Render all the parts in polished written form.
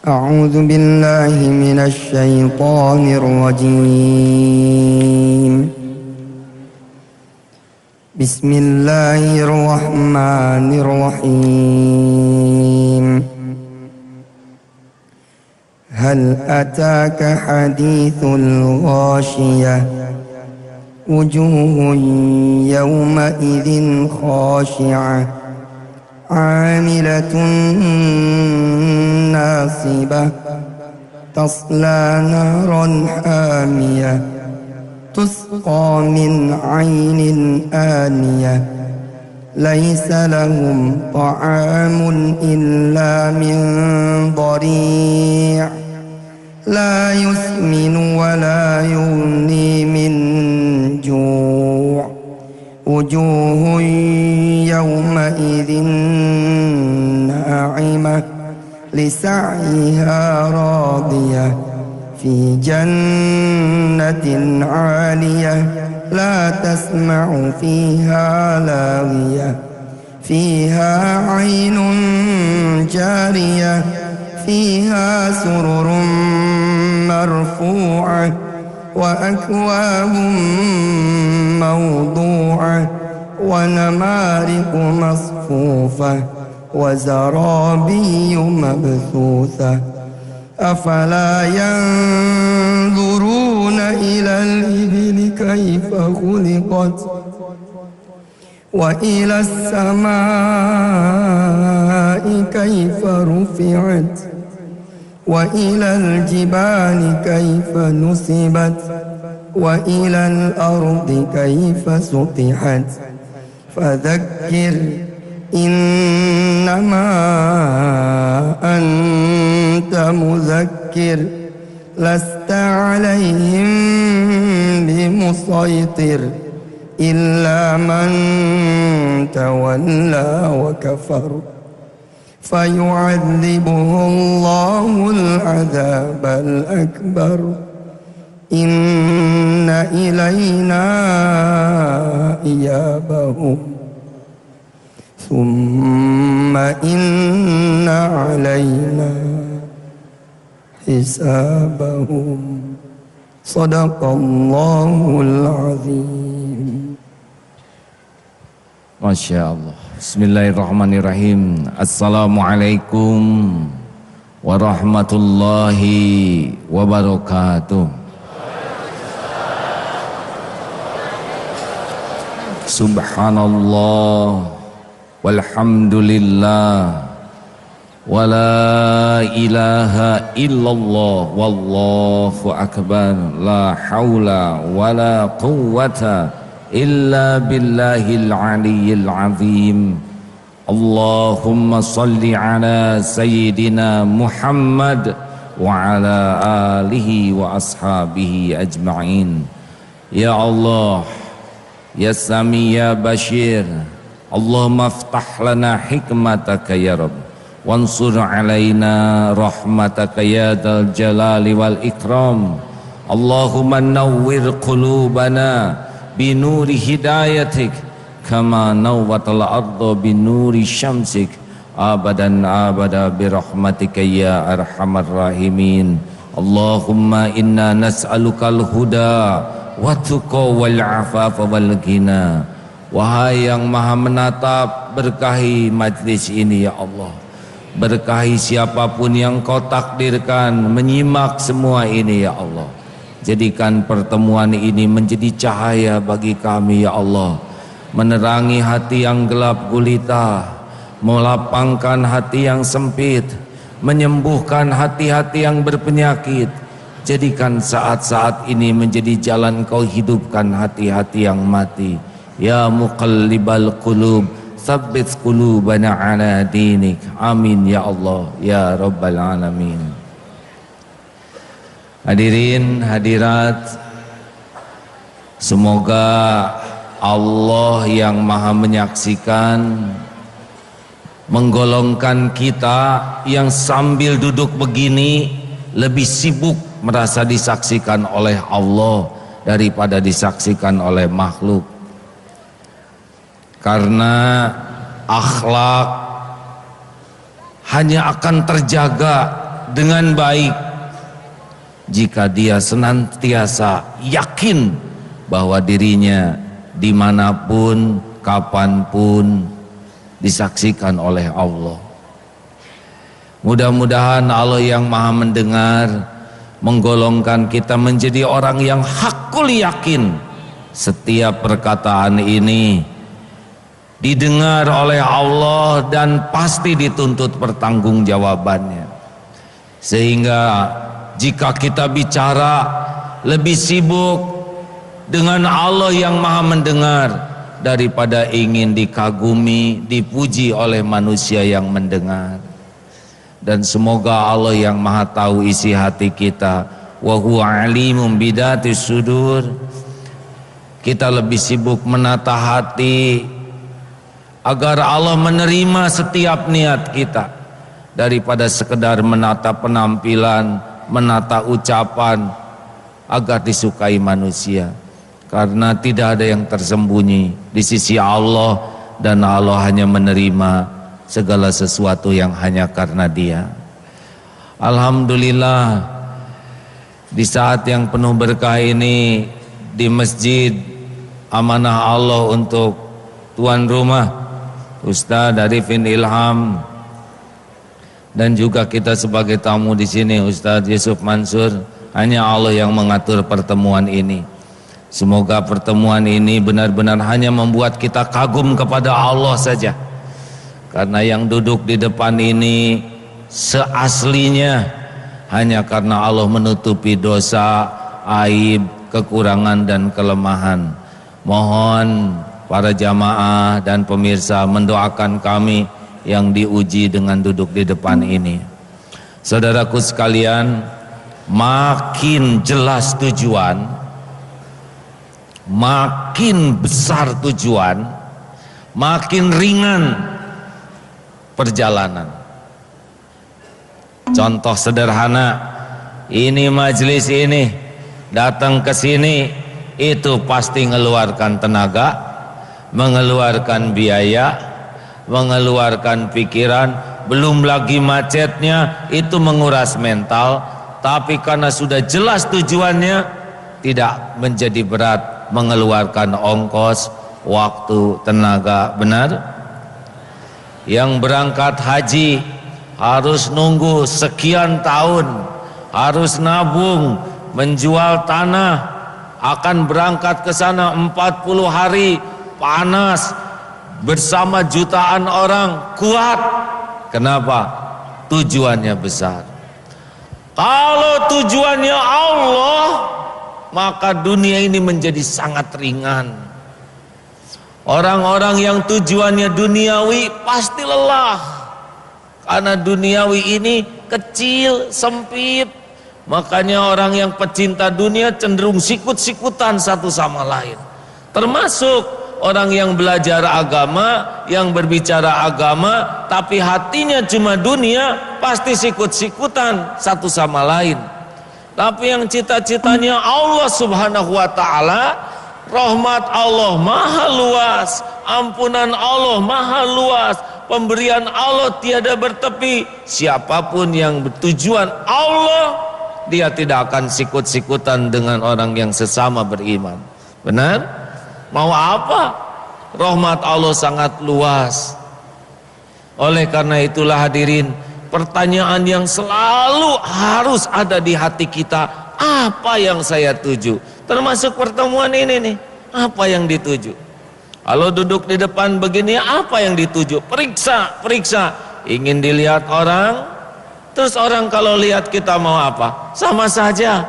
أعوذ بالله من الشيطان الرجيم. بسم الله الرحمن الرحيم. هل أتاك حديث الغاشية وجوه يومئذ خاشعة عاملة ناصبة تصلى نارا حامية تسقى من عين آنية ليس لهم طعام إلا من ضريع لا يسمن ولا يغني من جوع وجوه يومئذ ناعمة لسعيها راضية في جنة عالية لا تسمع فيها لاغية فيها عين جارية فيها سرر مرفوعة وأكواب موضوعة ونمارق مصفوفة وزرابي مبثوثة أفلا ينظرون إلى الإبل كيف خلقت وإلى السماء كيف رفعت وإلى الجبال كيف نصبت وإلى الأرض كيف سطحت فذكر إنما أنت مذكر لست عليهم بمسيطر إلا من تولى وكفر فيعذبه الله العذاب الأكبر إن إلينا إيابهم ثم إن علينا حسابهم صدق الله العظيم. Masya Allah. Bismillahirrahmanirrahim. Assalamualaikum warahmatullahi wabarakatuh. Subhanallah walhamdulillah wa la ilaha illallah wallahu akbar la hawla wa la quwwata illa billahil aliyyil azim. Allahumma salli ala sayyidina Muhammad wa ala alihi wa ashabihi ajma'in. Ya Allah, ya Sami ya Bashir, Allahumma aftah lana hikmataka ya Rabb wansur alaina rahmataka ya dal jalali wal ikram. Allahumma nawwir qulubana binuri hidayatik kama nawwatal ardu binuri syamsik abadan abada birahmatika ya arhamar rahimin. Allahumma inna nas'alukal huda wa tuqa wal afafa wal ghina. Wahai yang maha menatap, berkahi majlis ini ya Allah, berkahi siapapun yang kau takdirkan menyimak semua ini ya Allah. Jadikan pertemuan ini menjadi cahaya bagi kami ya Allah, menerangi hati yang gelap gulita, melapangkan hati yang sempit, menyembuhkan hati-hati yang berpenyakit. Jadikan saat-saat ini menjadi jalan kau hidupkan hati-hati yang mati. Ya muqallibal qulub tsabbit qulubana ala dinik. Amin ya Allah ya rabbal alamin. Hadirin hadirat, semoga Allah yang maha menyaksikan menggolongkan kita yang sambil duduk begini lebih sibuk merasa disaksikan oleh Allah daripada disaksikan oleh makhluk. Karena akhlak hanya akan terjaga dengan baik jika dia senantiasa yakin bahwa dirinya dimanapun, kapanpun disaksikan oleh Allah. Mudah-mudahan Allah yang maha mendengar menggolongkan kita menjadi orang yang hakul yakin setiap perkataan ini didengar oleh Allah dan pasti dituntut pertanggungjawabannya. Sehingga jika kita bicara lebih sibuk dengan Allah yang maha mendengar daripada ingin dikagumi, dipuji oleh manusia yang mendengar. Dan semoga Allah yang maha tahu isi hati kita, wa huwa alimun bidatis sudur, kita lebih sibuk menata hati agar Allah menerima setiap niat kita daripada sekedar menata penampilan, menata ucapan agar disukai manusia. Karena tidak ada yang tersembunyi di sisi Allah, dan Allah hanya menerima segala sesuatu yang hanya karena Dia. Alhamdulillah, di saat yang penuh berkah ini di masjid amanah Allah untuk tuan rumah Ustaz Arifin Ilham, dan juga kita sebagai tamu di sini Ustaz Yusuf Mansur, hanya Allah yang mengatur pertemuan ini. Semoga pertemuan ini benar-benar hanya membuat kita kagum kepada Allah saja. Karena yang duduk di depan ini seaslinya hanya karena Allah menutupi dosa, aib, kekurangan dan kelemahan. Mohon para jamaah dan pemirsa mendoakan kami yang diuji dengan duduk di depan ini. Saudaraku sekalian, makin jelas tujuan, makin besar tujuan, makin ringan perjalanan. Contoh sederhana, ini majelis ini, datang ke sini itu pasti mengeluarkan tenaga, mengeluarkan biaya, mengeluarkan pikiran, belum lagi macetnya, itu menguras mental. Tapi karena sudah jelas tujuannya, tidak menjadi berat mengeluarkan ongkos, waktu, tenaga. Benar? Yang berangkat haji harus nunggu sekian tahun, harus nabung, menjual tanah, akan berangkat ke sana 40 hari panas bersama jutaan orang, kuat. Kenapa? Tujuannya besar. Kalau tujuannya Allah, maka dunia ini menjadi sangat ringan. Orang-orang yang tujuannya duniawi pasti lelah, karena duniawi ini kecil, sempit. Makanya orang yang pecinta dunia cenderung sikut-sikutan satu sama lain. Termasuk orang yang belajar agama, yang berbicara agama, tapi hatinya cuma dunia, pasti sikut-sikutan satu sama lain. Tapi yang cita-citanya Allah Subhanahu wa ta'ala, rahmat Allah maha luas, ampunan Allah maha luas, pemberian Allah tiada bertepi. Siapapun yang bertujuan Allah, dia tidak akan sikut-sikutan dengan orang yang sesama beriman. Benar? Mau apa? Rahmat Allah sangat luas. Oleh karena itulah hadirin, pertanyaan yang selalu harus ada di hati kita, apa yang saya tuju? Termasuk pertemuan ini nih, apa yang dituju? Kalau duduk di depan begini, apa yang dituju? Periksa, periksa. Ingin dilihat orang, terus orang kalau lihat kita mau apa? Sama saja.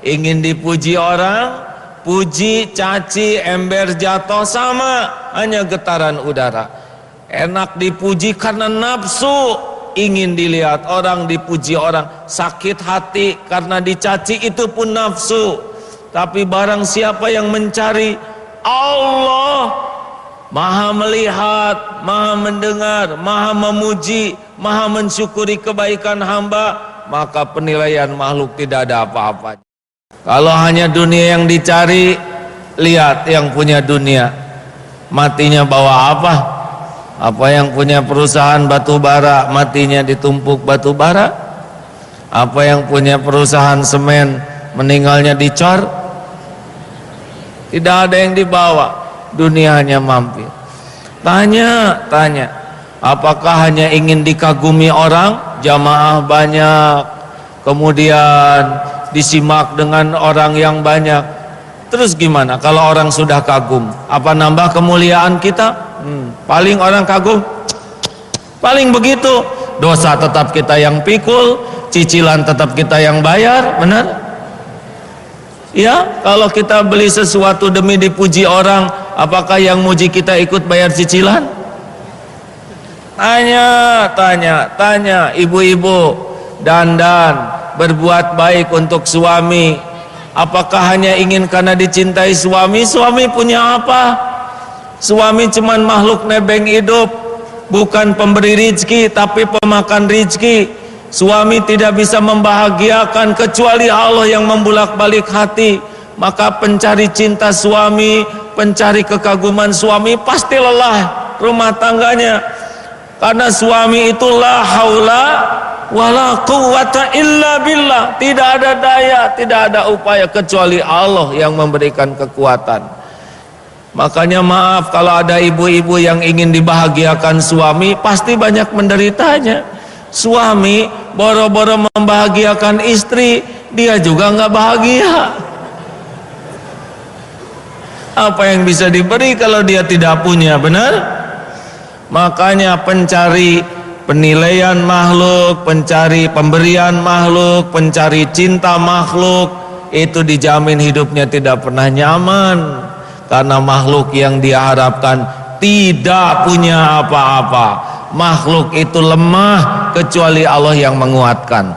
Ingin dipuji orang, puji, caci, ember jatuh, sama, hanya getaran udara. Enak dipuji karena nafsu, ingin dilihat orang, dipuji orang. Sakit hati karena dicaci, itu pun nafsu. Tapi barang siapa yang mencari Allah, maha melihat, maha mendengar, maha memuji, maha mensyukuri kebaikan hamba, maka penilaian makhluk tidak ada apa-apa. Kalau hanya dunia yang dicari, lihat yang punya dunia, matinya bawa apa? Apa yang punya perusahaan batu bara, matinya ditumpuk batu bara? Apa yang punya perusahaan semen meninggalnya dicor? Tidak ada yang dibawa, dunia hanya mampir. Tanya, apakah hanya ingin dikagumi orang? Jamaah banyak, kemudian disimak dengan orang yang banyak. Terus gimana kalau orang sudah kagum? Apa nambah kemuliaan kita? Paling orang kagum, paling begitu. Dosa tetap kita yang pikul, cicilan tetap kita yang bayar, benar? Ya, kalau kita beli sesuatu demi dipuji orang, apakah yang muji kita ikut bayar cicilan? Tanya, ibu-ibu dandan, berbuat baik untuk suami. Apakah hanya ingin karena dicintai suami? Suami punya apa? Suami cuman makhluk nebeng hidup, bukan pemberi rizki tapi pemakan rizki. Suami tidak bisa membahagiakan kecuali Allah yang membulak-balik hati. Maka pencari cinta suami, pencari kekaguman suami pasti lelah rumah tangganya. Karena suami itu la haula wala quwwata illa billah. Tidak ada daya, tidak ada upaya kecuali Allah yang memberikan kekuatan. Makanya maaf kalau ada ibu-ibu yang ingin dibahagiakan suami, pasti banyak menderitanya. Suami boro-boro membahagiakan istri, dia juga nggak bahagia. Apa yang bisa diberi kalau dia tidak punya, benar? Makanya pencari penilaian makhluk, pencari pemberian makhluk, pencari cinta makhluk, itu dijamin hidupnya tidak pernah nyaman. Karena makhluk yang dia harapkan tidak punya apa-apa. Makhluk itu lemah kecuali Allah yang menguatkan.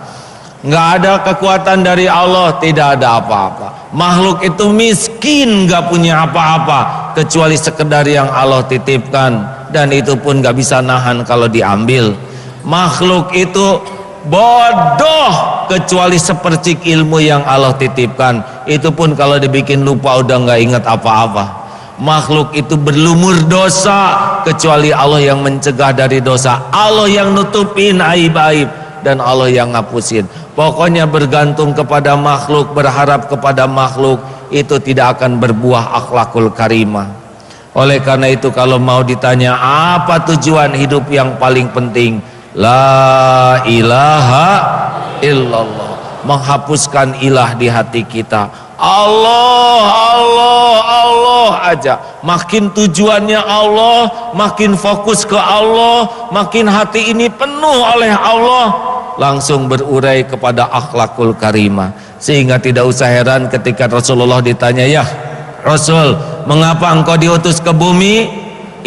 Nggak ada kekuatan dari Allah, tidak ada apa-apa. Makhluk itu miskin, nggak punya apa-apa kecuali sekedar yang Allah titipkan, dan itu pun nggak bisa nahan kalau diambil. Makhluk itu bodoh kecuali sepercik ilmu yang Allah titipkan, itu pun kalau dibikin lupa udah nggak ingat apa-apa. Makhluk itu berlumur dosa kecuali Allah yang mencegah dari dosa, Allah yang nutupin aib-aib, dan Allah yang ngapusin. Pokoknya bergantung kepada makhluk, berharap kepada makhluk, itu tidak akan berbuah akhlakul karimah. Oleh karena itu kalau mau ditanya apa tujuan hidup yang paling penting, la ilaha illallah, menghapuskan ilah di hati kita. Allah, Allah, Allah aja. Makin tujuannya Allah, makin fokus ke Allah, makin hati ini penuh oleh Allah, langsung berurai kepada akhlakul karimah. Sehingga tidak usah heran ketika Rasulullah ditanya, ya Rasul, mengapa engkau diutus ke bumi?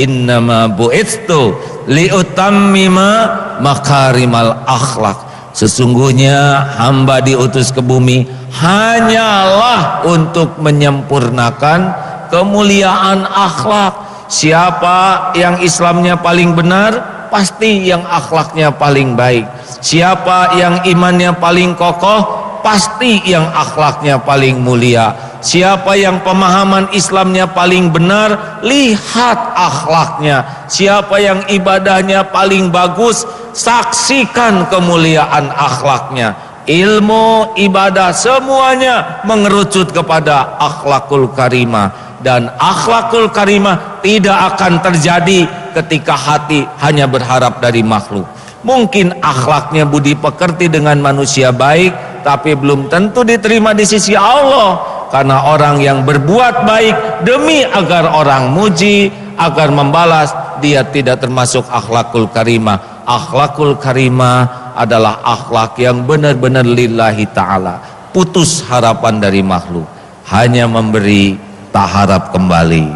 Innama bu'itstu liutammima makarimal akhlak. Sesungguhnya hamba diutus ke bumi hanyalah untuk menyempurnakan kemuliaan akhlak. Siapa yang Islamnya paling benar, pasti yang akhlaknya paling baik. Siapa yang imannya paling kokoh, pasti yang akhlaknya paling mulia. Siapa yang pemahaman Islamnya paling benar, lihat akhlaknya. Siapa yang ibadahnya paling bagus, saksikan kemuliaan akhlaknya. Ilmu, ibadah, semuanya mengerucut kepada akhlakul karimah. Dan akhlakul karimah tidak akan terjadi ketika hati hanya berharap dari makhluk. Mungkin akhlaknya budi pekerti dengan manusia baik, tapi belum tentu diterima di sisi Allah. Karena orang yang berbuat baik demi agar orang muji, agar membalas, dia tidak termasuk akhlakul karimah. Akhlakul karimah adalah akhlak yang benar-benar lillahi ta'ala, putus harapan dari makhluk, hanya memberi, tak harap kembali.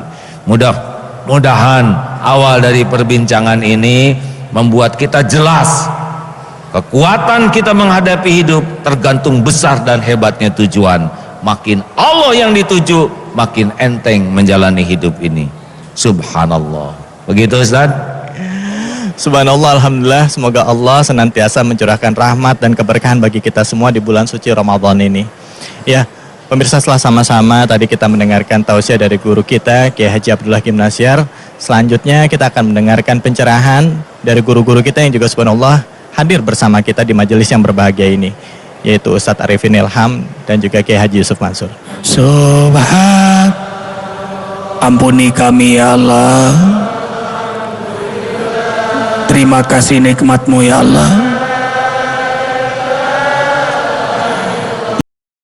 Mudah-mudahan awal dari perbincangan ini membuat kita jelas kekuatan kita menghadapi hidup tergantung besar dan hebatnya tujuan. Makin Allah yang dituju, makin enteng menjalani hidup ini. Subhanallah. Begitu Ustaz? Subhanallah, alhamdulillah. Semoga Allah senantiasa mencurahkan rahmat dan keberkahan bagi kita semua di bulan suci Ramadan ini. Ya, pemirsa, setelah sama-sama tadi kita mendengarkan tausiah dari guru kita Kiai Haji Abdullah Kim Nasyar. Selanjutnya kita akan mendengarkan pencerahan dari guru-guru kita yang juga subhanallah hadir bersama kita di majelis yang berbahagia ini. yaitu Ustadz Arifin Ilham dan juga Kiai Haji Yusuf Mansur. Subhan, ampuni kami ya Allah. Terima kasih nikmat-Mu ya Allah.